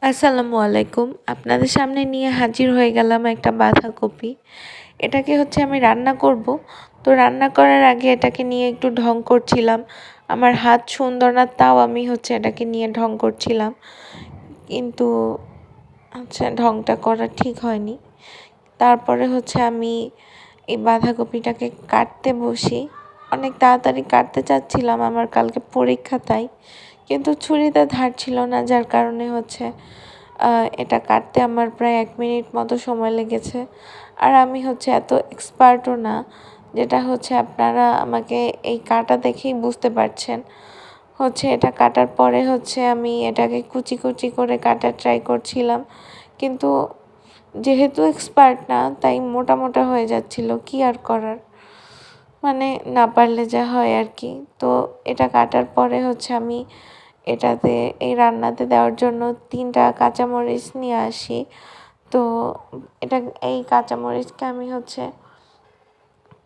আসসালামু আলাইকুম। আপনাদের সামনে নিয়ে হাজির হয়ে গেলাম একটা বাঁধাকপি। এটাকে আমি রান্না করব। তো রান্না করার আগে এটাকে নিয়ে একটু ঢং করছিলাম। আমার হাত সুন্দর না, তাও আমি এটাকে নিয়ে ঢং করছিলাম। কিন্তু ঢংটা করা ঠিক হয়নি। তারপরে আমি এই বাঁধাকপিটাকে কাটতে বসি। অনেক তাড়াতাড়ি কাটতে চাচ্ছিলাম, আমার কালকে পরীক্ষা তাই। কিন্তু ছুরিতে ধার ছিল না, যার কারণে এটা কাটতে আমার প্রায় 1 মিনিট মতো সময় লেগেছে। আর আমি এত এক্সপার্টও না, যেটা আপনারা আমাকে এই কাটা দেখেই বুঝতে পারছেন। এটা কাটার পরে আমি এটাকে কুচি কুচি করে কাটার ট্রাই করছিলাম, কিন্তু যেহেতু এক্সপার্ট না তাই মোটা মোটা হয়ে যাচ্ছিল, কি আর করার, মানে না পারলে যা হয় আর কি। তো এটা কাটার পরে আমি এটাতে এই রান্নাতে দেওয়ার জন্য 3টা কাঁচামরিচ নিয়ে আসি। তো এই কাঁচামরিচকে আমি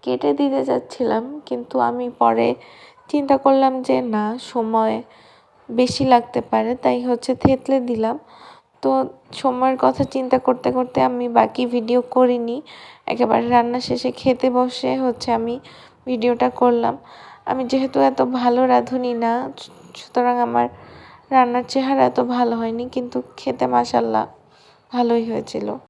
কেটে দিতে যাচ্ছিলাম, কিন্তু আমি পরে চিন্তা করলাম যে না, সময় বেশি লাগতে পারে, তাই থেতলে দিলাম। তো সময়ের কথা চিন্তা করতে করতে আমি বাকি ভিডিও করিনি, একেবারে রান্না শেষে খেতে বসে আমি ভিডিওটা করলাম। আমি যেহেতু এত ভালো রাঁধুনি না, সুতরাং আমার রান্নার চেহারা এত ভালো হয়নি, কিন্তু খেতে মাশাআল্লাহ ভালোই হয়েছিল।